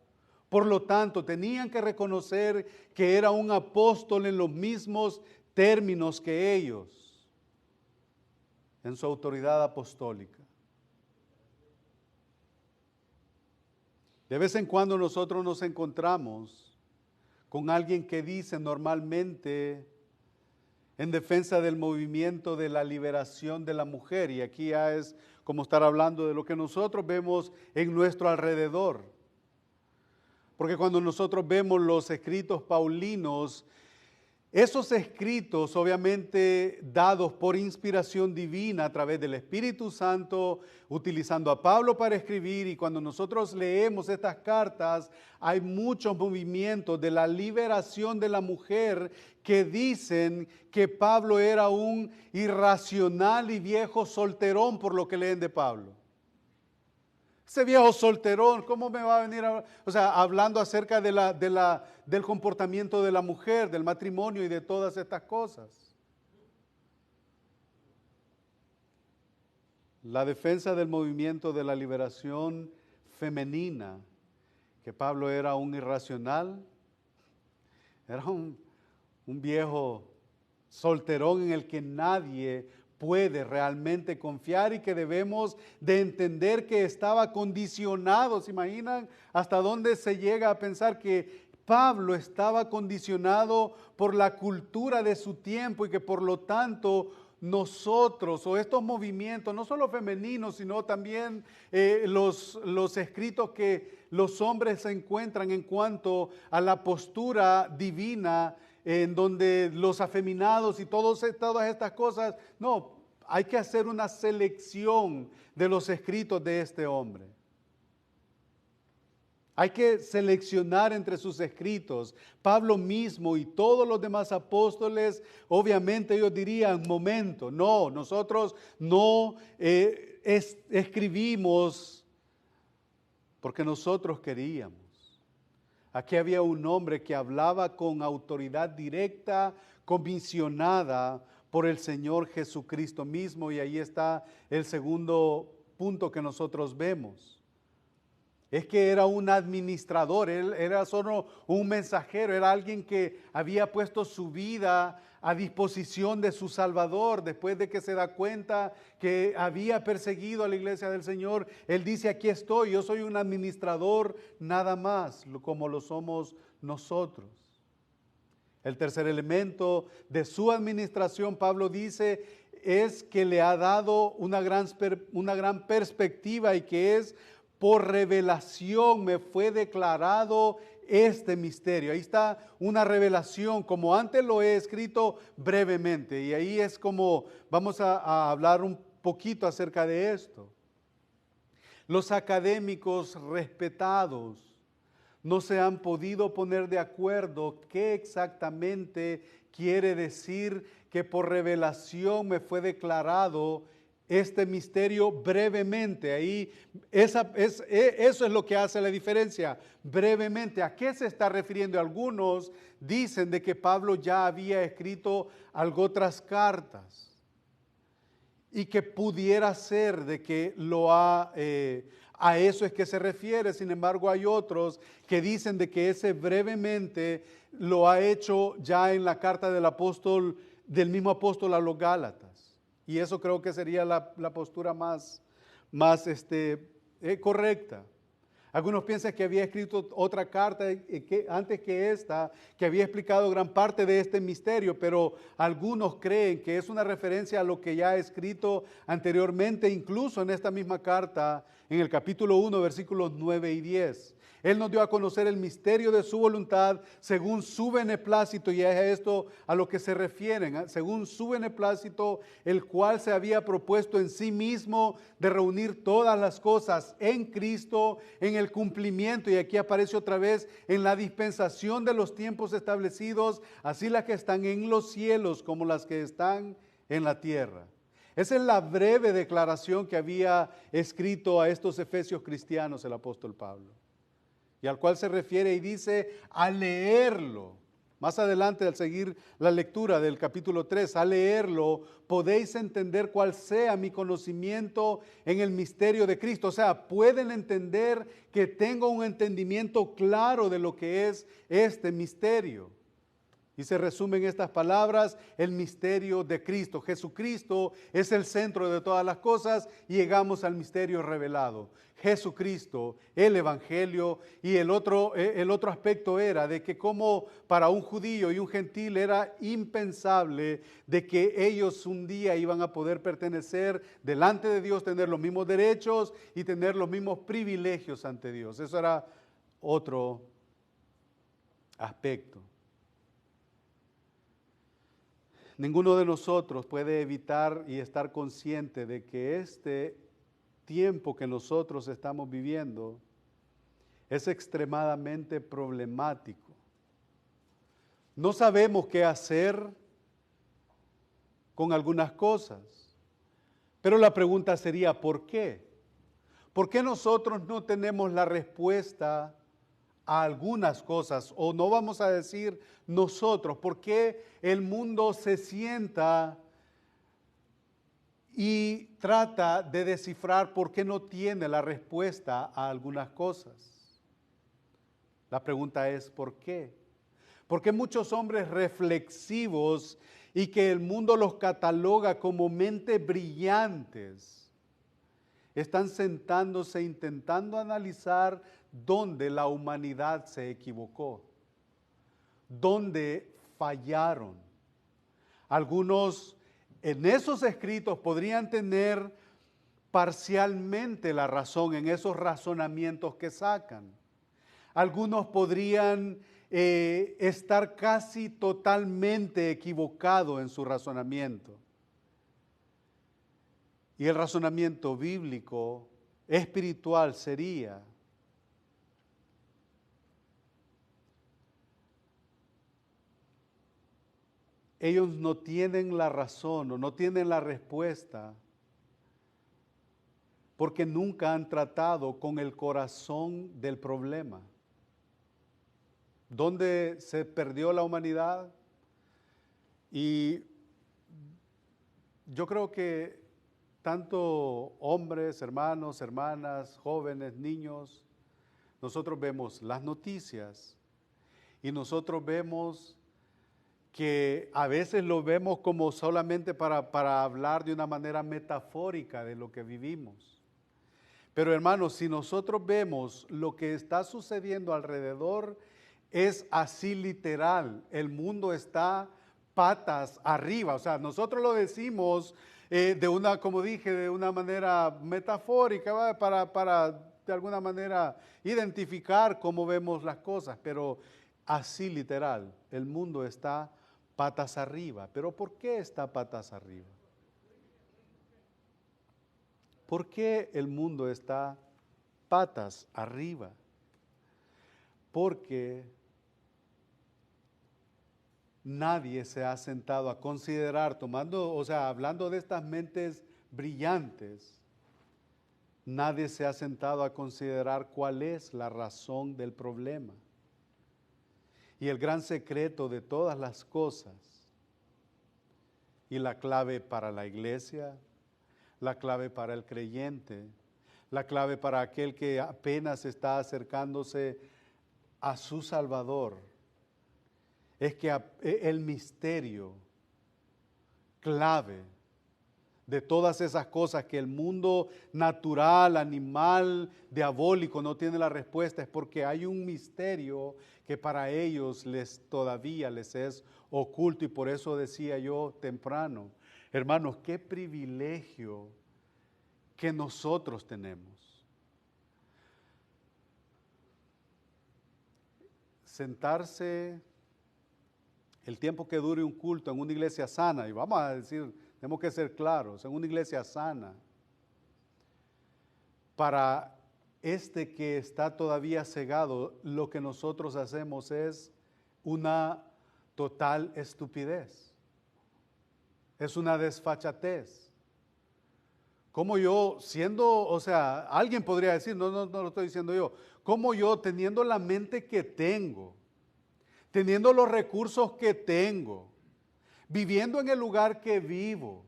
Por lo tanto, tenían que reconocer que era un apóstol en los mismos términos que ellos, en su autoridad apostólica. De vez en cuando nosotros nos encontramos con alguien que dice normalmente en defensa del movimiento de la liberación de la mujer, y aquí ya es como estar hablando de lo que nosotros vemos en nuestro alrededor. Porque cuando nosotros vemos los escritos paulinos, esos escritos obviamente dados por inspiración divina a través del Espíritu Santo, utilizando a Pablo para escribir, y cuando nosotros leemos estas cartas, hay muchos movimientos de la liberación de la mujer que dicen que Pablo era un irracional y viejo solterón por lo que leen de Pablo. Ese viejo solterón, ¿cómo me va a venir a, hablando acerca del comportamiento de la mujer, del matrimonio y de todas estas cosas? La defensa del movimiento de la liberación femenina, que Pablo era un irracional, era un viejo solterón en el que nadie puede realmente confiar y que debemos de entender que estaba condicionado. ¿Se imaginan hasta dónde se llega a pensar que Pablo estaba condicionado por la cultura de su tiempo y que por lo tanto nosotros o estos movimientos, no solo femeninos, sino también los escritos que los hombres se encuentran en cuanto a la postura divina, en donde los afeminados y todas estas cosas, no, hay que hacer una selección de los escritos de este hombre. Hay que seleccionar entre sus escritos. Pablo mismo y todos los demás apóstoles, obviamente ellos dirían, momento, no, nosotros no escribimos porque nosotros queríamos. Aquí había un hombre que hablaba con autoridad directa, comisionada por el Señor Jesucristo mismo, y ahí está el segundo punto que nosotros vemos. Es que era un administrador, él era solo un mensajero, era alguien que había puesto su vida a disposición de su Salvador. Después de que se da cuenta que había perseguido a la iglesia del Señor, él dice, aquí estoy, yo soy un administrador nada más, como lo somos nosotros. El tercer elemento de su administración, Pablo dice, es que le ha dado una gran perspectiva, y que es por revelación me fue declarado este misterio. Ahí está una revelación, como antes lo he escrito brevemente, y ahí es como vamos a hablar un poquito acerca de esto. Los académicos respetados, no se han podido poner de acuerdo qué exactamente quiere decir que por revelación me fue declarado este misterio brevemente. Ahí eso es lo que hace la diferencia, brevemente. ¿A qué se está refiriendo? Algunos dicen de que Pablo ya había escrito algo otras cartas y que pudiera ser de que a eso es que se refiere. Sin embargo, hay otros que dicen de que ese brevemente lo ha hecho ya en la carta del mismo apóstol a los Gálatas. Y eso creo que sería la postura más correcta. Algunos piensan que había escrito otra carta antes que esta, que había explicado gran parte de este misterio, pero algunos creen que es una referencia a lo que ya ha escrito anteriormente, incluso en esta misma carta, en el capítulo 1, versículos 9 y 10. Él nos dio a conocer el misterio de su voluntad según su beneplácito, y es a esto a lo que se refieren, según su beneplácito, el cual se había propuesto en sí mismo de reunir todas las cosas en Cristo, en el cumplimiento, y aquí aparece otra vez, en la dispensación de los tiempos establecidos, así las que están en los cielos como las que están en la tierra. Esa es la breve declaración que había escrito a estos efesios cristianos el apóstol Pablo, y al cual se refiere y dice, al leerlo, más adelante al seguir la lectura del capítulo 3, al leerlo podéis entender cuál sea mi conocimiento en el misterio de Cristo. O sea, pueden entender que tengo un entendimiento claro de lo que es este misterio. Y se resume en estas palabras, el misterio de Cristo. Jesucristo es el centro de todas las cosas y llegamos al misterio revelado. Jesucristo, el Evangelio, y el otro aspecto era de que como para un judío y un gentil era impensable de que ellos un día iban a poder pertenecer delante de Dios, tener los mismos derechos y tener los mismos privilegios ante Dios. Eso era otro aspecto. Ninguno de nosotros puede evitar y estar consciente de que este tiempo que nosotros estamos viviendo es extremadamente problemático. No sabemos qué hacer con algunas cosas, pero la pregunta sería, ¿por qué? ¿Por qué nosotros no tenemos la respuesta a algunas cosas? O no vamos a decir nosotros, ¿por qué el mundo se sienta y trata de descifrar por qué no tiene la respuesta a algunas cosas? La pregunta es, ¿por qué? Porque muchos hombres reflexivos y que el mundo los cataloga como mentes brillantes, están sentándose intentando analizar dónde la humanidad se equivocó, dónde fallaron. Algunos en esos escritos podrían tener parcialmente la razón en esos razonamientos que sacan. Algunos podrían estar casi totalmente equivocados en su razonamiento. Y el razonamiento bíblico, espiritual sería: ellos no tienen la razón o no tienen la respuesta porque nunca han tratado con el corazón del problema. ¿Dónde se perdió la humanidad? Y yo creo que tanto hombres, hermanos, hermanas, jóvenes, niños, nosotros vemos las noticias y nosotros vemos que a veces lo vemos como solamente para hablar de una manera metafórica de lo que vivimos. Pero hermanos, si nosotros vemos lo que está sucediendo alrededor, es así literal. El mundo está patas arriba. O sea, nosotros lo decimos como dije, de una manera metafórica, ¿va? Para de alguna manera identificar cómo vemos las cosas, pero así literal, el mundo está patas arriba. ¿Pero por qué está patas arriba? ¿Por qué el mundo está patas arriba? porque nadie se ha sentado a considerar, hablando de estas mentes brillantes, nadie se ha sentado a considerar cuál es la razón del problema. Y el gran secreto de todas las cosas, y la clave para la iglesia, la clave para el creyente, la clave para aquel que apenas está acercándose a su Salvador, es que el misterio clave de todas esas cosas que el mundo natural, animal, diabólico no tiene la respuesta, es porque hay un misterio que para ellos todavía les es oculto. Y por eso decía yo temprano, hermanos, qué privilegio que nosotros tenemos. Sentarse el tiempo que dure un culto en una iglesia sana, y vamos a decir, tenemos que ser claros, en una iglesia sana, para este que está todavía cegado, lo que nosotros hacemos es una total estupidez, es una desfachatez. Como yo alguien podría decir, no lo estoy diciendo yo, como yo teniendo la mente que tengo, teniendo los recursos que tengo, viviendo en el lugar que vivo,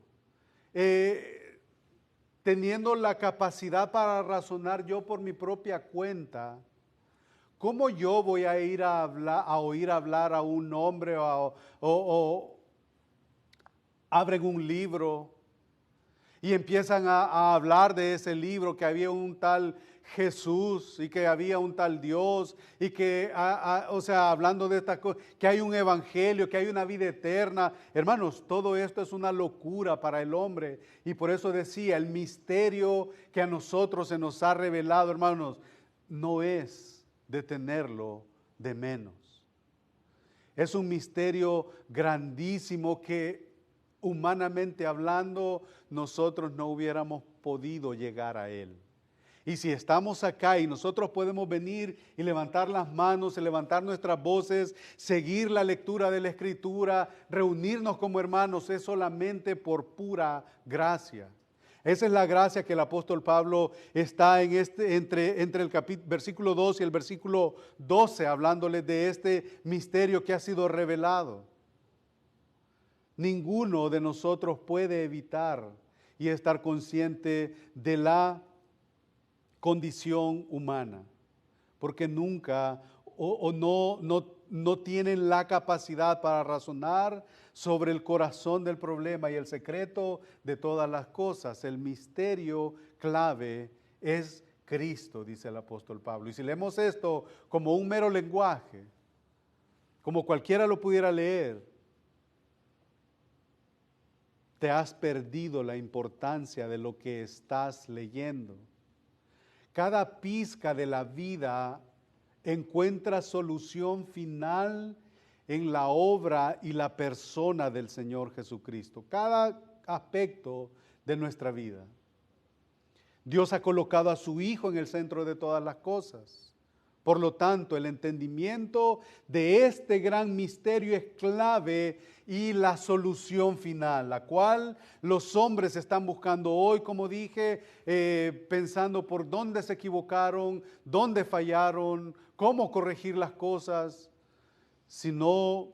teniendo la capacidad para razonar yo por mi propia cuenta, ¿cómo yo voy a ir a oír hablar a un hombre o abren un libro y empiezan a hablar de ese libro, que había un tal Jesús y que había un tal Dios y que, hablando de estas cosas, que hay un evangelio, que hay una vida eterna? Hermanos, todo esto es una locura para el hombre, y por eso decía, el misterio que a nosotros se nos ha revelado, hermanos, no es de tenerlo de menos. Es un misterio grandísimo que, humanamente hablando, nosotros no hubiéramos podido llegar a él. Y si estamos acá y nosotros podemos venir y levantar las manos, y levantar nuestras voces, seguir la lectura de la Escritura, reunirnos como hermanos, es solamente por pura gracia. Esa es la gracia que el apóstol Pablo está entre el versículo 2 y el versículo 12, hablándoles de este misterio que ha sido revelado. Ninguno de nosotros puede evitar y estar consciente de la condición humana, porque nunca no tienen la capacidad para razonar sobre el corazón del problema y el secreto de todas las cosas. El misterio clave es Cristo, dice el apóstol Pablo. Y si leemos esto como un mero lenguaje, como cualquiera lo pudiera leer, te has perdido la importancia de lo que estás leyendo. Cada pizca de la vida encuentra solución final en la obra y la persona del Señor Jesucristo. Cada aspecto de nuestra vida. Dios ha colocado a su Hijo en el centro de todas las cosas. Por lo tanto, el entendimiento de este gran misterio es clave y la solución final, la cual los hombres están buscando hoy, como dije, pensando por dónde se equivocaron, dónde fallaron, cómo corregir las cosas. Si no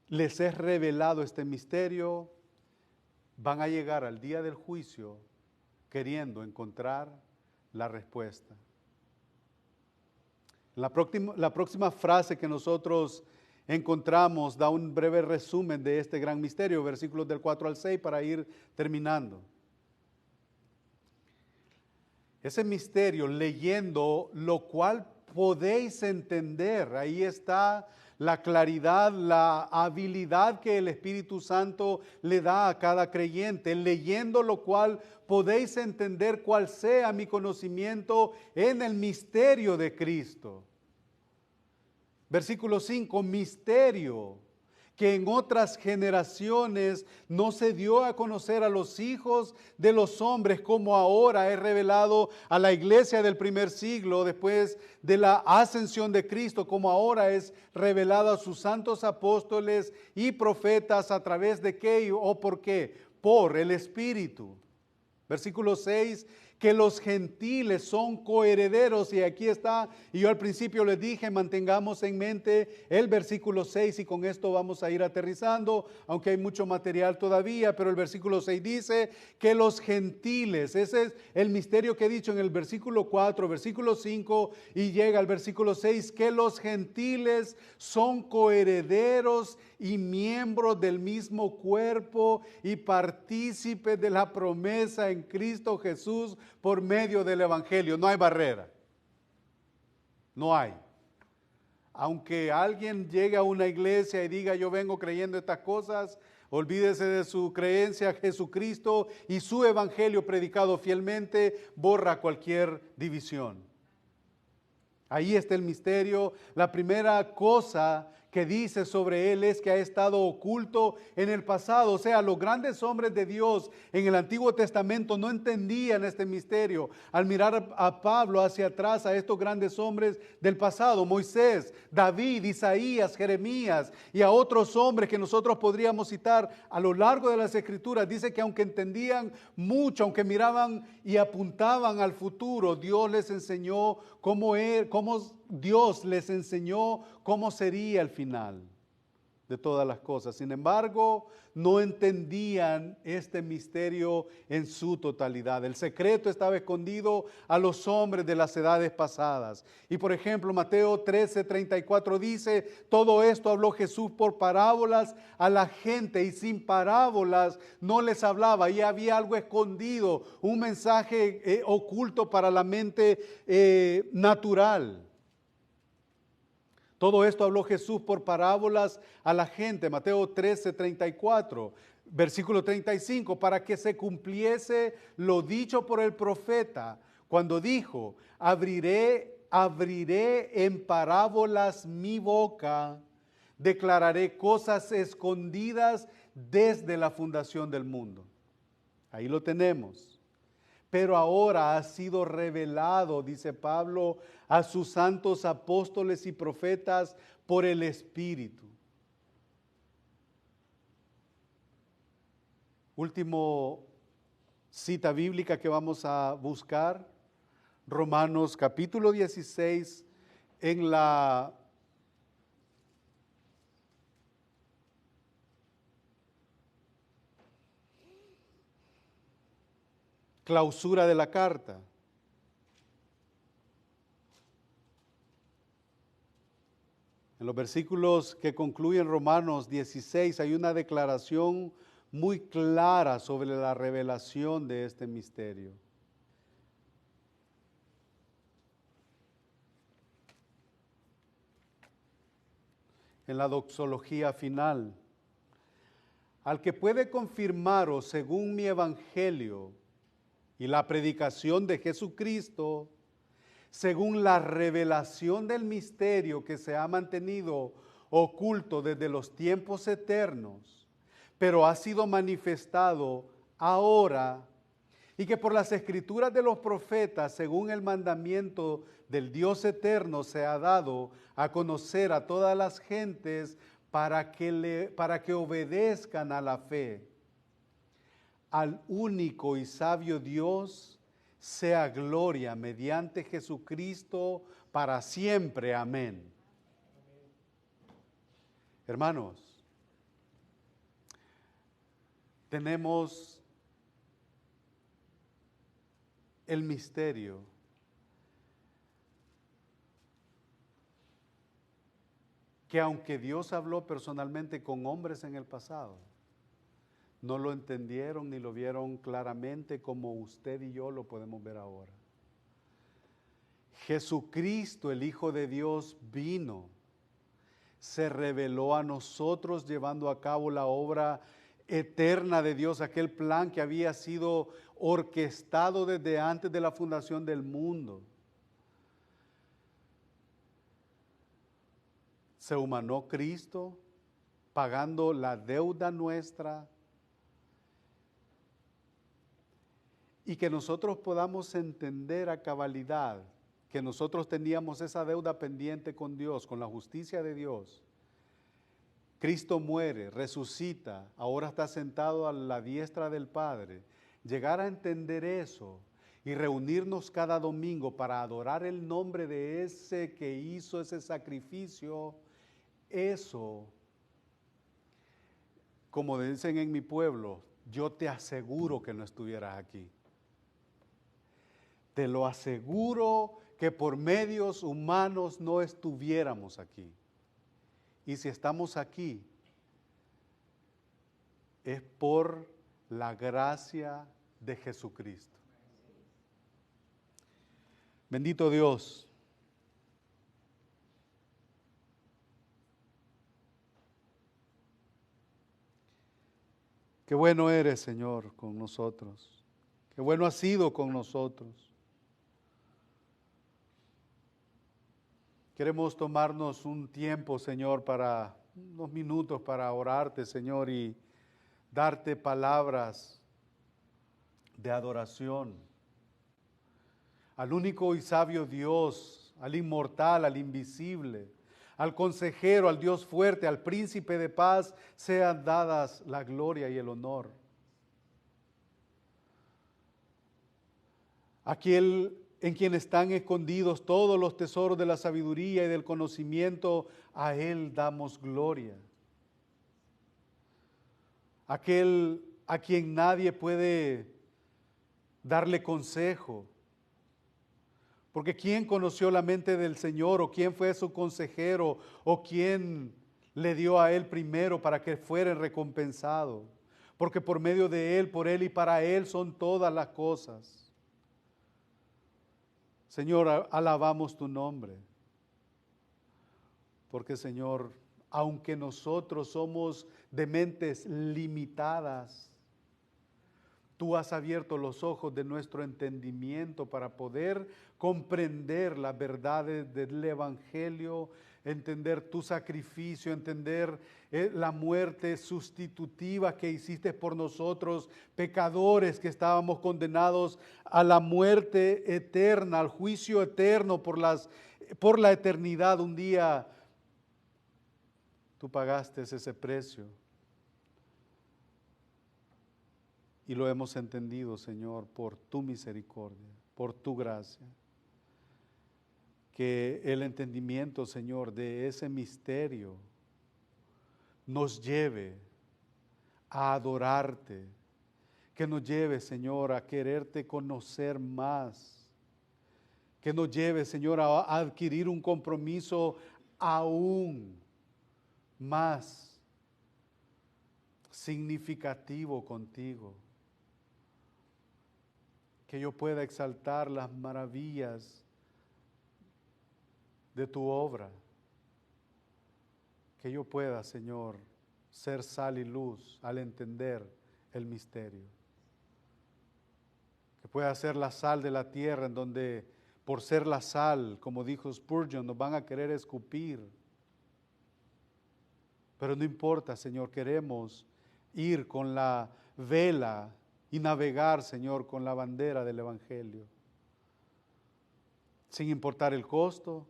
les es revelado este misterio, van a llegar al día del juicio queriendo encontrar la respuesta. La próxima frase que nosotros encontramos da un breve resumen de este gran misterio, versículos del 4 al 6, para ir terminando. Ese misterio, leyendo, lo cual podéis entender, ahí está la claridad, la habilidad que el Espíritu Santo le da a cada creyente, leyendo lo cual podéis entender cuál sea mi conocimiento en el misterio de Cristo. Versículo 5, misterio que en otras generaciones no se dio a conocer a los hijos de los hombres, como ahora es revelado a la iglesia del primer siglo, después de la ascensión de Cristo, como ahora es revelado a sus santos apóstoles y profetas, a través de qué o por qué, por el Espíritu. Versículo 6, que los gentiles son coherederos, y aquí está, y yo al principio les dije, mantengamos en mente el versículo 6, y con esto vamos a ir aterrizando, aunque hay mucho material todavía, pero el versículo 6 dice que los gentiles, ese es el misterio que he dicho en el versículo 4, versículo 5, y llega al versículo 6, que los gentiles son coherederos y miembros del mismo cuerpo y partícipes de la promesa en Cristo Jesús por medio del Evangelio. No hay barrera. No hay. Aunque alguien llegue a una iglesia y diga yo vengo creyendo estas cosas, olvídese de su creencia. Jesucristo y su Evangelio predicado fielmente borra cualquier división. Ahí está el misterio. La primera cosa que dice sobre él es que ha estado oculto en el pasado. O sea, los grandes hombres de Dios en el Antiguo Testamento no entendían este misterio. Al mirar a Pablo hacia atrás, a estos grandes hombres del pasado, Moisés, David, Isaías, Jeremías y a otros hombres que nosotros podríamos citar a lo largo de las Escrituras, dice que aunque entendían mucho, aunque miraban y apuntaban al futuro, Dios les enseñó cómo Dios les enseñó cómo sería el final de todas las cosas. Sin embargo, no entendían este misterio en su totalidad. El secreto estaba escondido a los hombres de las edades pasadas. Y por ejemplo, Mateo 13:34 dice, todo esto habló Jesús por parábolas a la gente, y sin parábolas no les hablaba. Y había algo escondido, un mensaje oculto para la mente natural. Todo esto habló Jesús por parábolas a la gente, Mateo 13:34, versículo 35, para que se cumpliese lo dicho por el profeta, cuando dijo, abriré en parábolas mi boca, declararé cosas escondidas desde la fundación del mundo. Ahí lo tenemos. Pero ahora ha sido revelado, dice Pablo, a sus santos apóstoles y profetas por el Espíritu. Último cita bíblica que vamos a buscar, Romanos capítulo 16, en la clausura de la carta. En los versículos que concluyen Romanos 16 hay una declaración muy clara sobre la revelación de este misterio. En la doxología final, al que puede confirmaros según mi evangelio y la predicación de Jesucristo, según la revelación del misterio que se ha mantenido oculto desde los tiempos eternos, pero ha sido manifestado ahora, y que por las escrituras de los profetas, según el mandamiento del Dios eterno, se ha dado a conocer a todas las gentes para que obedezcan a la fe. Al único y sabio Dios sea gloria mediante Jesucristo para siempre. Amén. Hermanos, tenemos el misterio que aunque Dios habló personalmente con hombres en el pasado, no lo entendieron ni lo vieron claramente como usted y yo lo podemos ver ahora. Jesucristo, el Hijo de Dios, vino, se reveló a nosotros llevando a cabo la obra eterna de Dios, aquel plan que había sido orquestado desde antes de la fundación del mundo. Se humanó Cristo, pagando la deuda nuestra, y que nosotros podamos entender a cabalidad que nosotros teníamos esa deuda pendiente con Dios, con la justicia de Dios. Cristo muere, resucita, ahora está sentado a la diestra del Padre. Llegar a entender eso y reunirnos cada domingo para adorar el nombre de ese que hizo ese sacrificio, eso, como dicen en mi pueblo, yo te aseguro que no estuvieras aquí. Te lo aseguro que por medios humanos no estuviéramos aquí. Y si estamos aquí, es por la gracia de Jesucristo. Bendito Dios. Qué bueno eres, Señor, con nosotros. Qué bueno has sido con nosotros. Queremos tomarnos un tiempo, Señor, para unos minutos para orarte, Señor, y darte palabras de adoración al único y sabio Dios, al inmortal, al invisible, al consejero, al Dios fuerte, al príncipe de paz, sean dadas la gloria y el honor. Aquel en quien están escondidos todos los tesoros de la sabiduría y del conocimiento, a Él damos gloria. Aquel a quien nadie puede darle consejo, porque ¿quién conoció la mente del Señor? ¿O quién fue su consejero? ¿O quién le dio a Él primero para que fuera recompensado? Porque por medio de Él, por Él y para Él son todas las cosas. Señor, alabamos tu nombre, porque Señor, aunque nosotros somos de mentes limitadas, tú has abierto los ojos de nuestro entendimiento para poder comprender las verdades del Evangelio, entender tu sacrificio, entender la muerte sustitutiva que hiciste por nosotros, pecadores que estábamos condenados a la muerte eterna, al juicio eterno por la eternidad. Un día tú pagaste ese precio. Y lo hemos entendido, Señor, por tu misericordia, por tu gracia. Que el entendimiento, Señor, de ese misterio nos lleve a adorarte, que nos lleve, Señor, a quererte conocer más, que nos lleve, Señor, a adquirir un compromiso aún más significativo contigo. Que yo pueda exaltar las maravillas de tu obra. Que yo pueda, Señor, ser sal y luz al entender el misterio. Que pueda ser la sal de la tierra en donde por ser la sal, como dijo Spurgeon, nos van a querer escupir. Pero no importa, Señor, queremos ir con la vela y navegar, Señor, con la bandera del Evangelio. Sin importar el costo,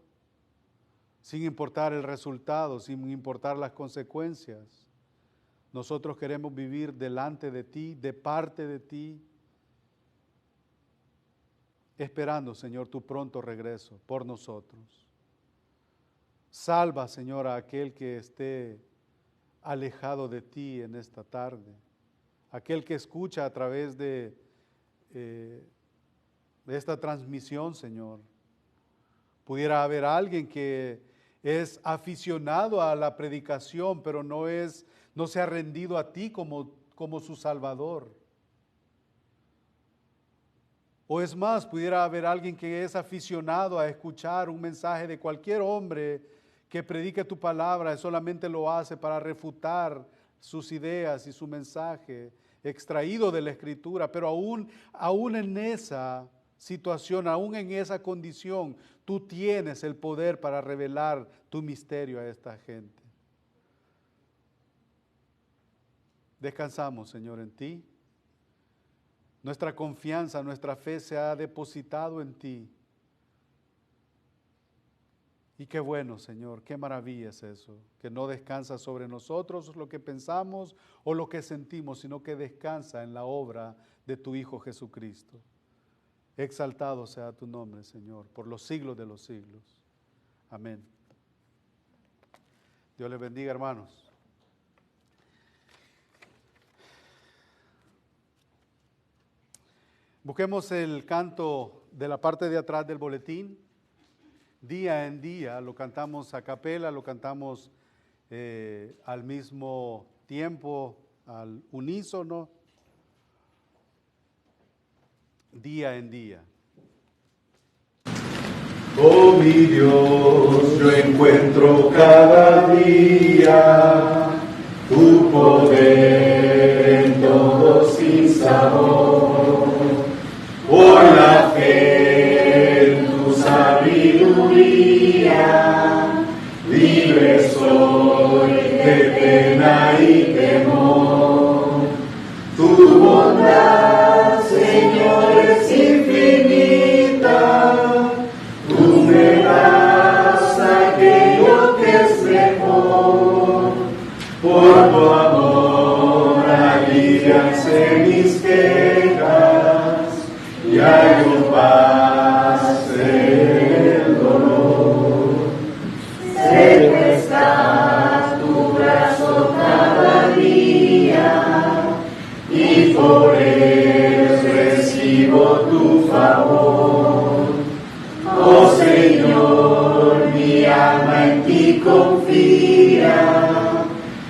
sin importar el resultado, sin importar las consecuencias. Nosotros queremos vivir delante de ti, de parte de ti, esperando, Señor, tu pronto regreso por nosotros. Salva, Señor, a aquel que esté alejado de ti en esta tarde. Aquel que escucha a través de esta transmisión, Señor. Pudiera haber alguien que es aficionado a la predicación, pero no se ha rendido a ti como su Salvador. O es más, pudiera haber alguien que es aficionado a escuchar un mensaje de cualquier hombre que predique tu palabra y solamente lo hace para refutar sus ideas y su mensaje extraído de la Escritura, pero aún en esa situación, aún en esa condición, tú tienes el poder para revelar tu misterio a esta gente. Descansamos, Señor, en ti. Nuestra confianza, nuestra fe se ha depositado en ti. Y qué bueno, Señor, qué maravilla es eso, que no descansa sobre nosotros lo que pensamos o lo que sentimos, sino que descansa en la obra de tu Hijo Jesucristo. Exaltado sea tu nombre, Señor, por los siglos de los siglos. Amén. Dios les bendiga, hermanos. Busquemos el canto de la parte de atrás del boletín. Día en día, lo cantamos a capela, lo cantamos al mismo tiempo, al unísono. Día en día. Oh mi Dios, yo encuentro cada día tu poder en todo sin sabor. Por la fe en tu sabiduría, libre soy de pena y temor. Tu bondad, Señor, es infinita. Tú me das aquello que es mejor. Por tu amor alivianse mis quejas y hallo paz en el dolor. Cerca está tu brazo cada día y por él recibo tu favor. Oh Señor, mi alma en ti confía,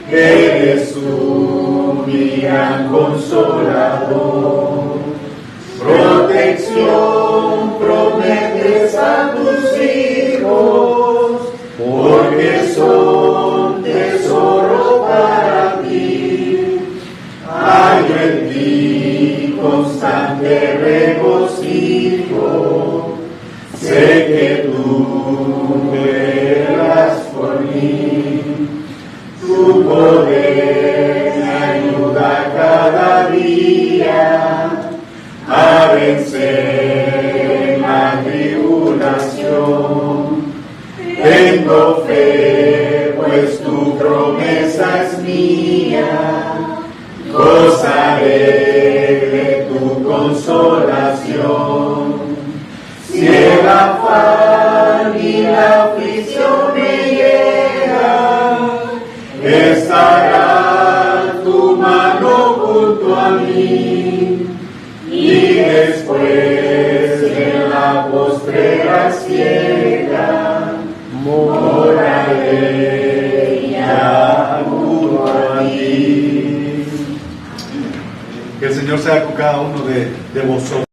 eres tú mi gran consolador. Protección prometes a tus hijos, porque son tesoro para ti. Hallo en ti constante regocijo, sé que tú velas por mí. Tu poder me ayuda cada día a vencer la tribulación. Tengo fe, pues tu promesa es mía. Gozaré de tu consolación. Si el afán y la aflicción me llega, estará tu mano junto a mí. Y después en la postrera ciega, moraré ya junto a ti. Que el Señor sea con cada uno de vosotros.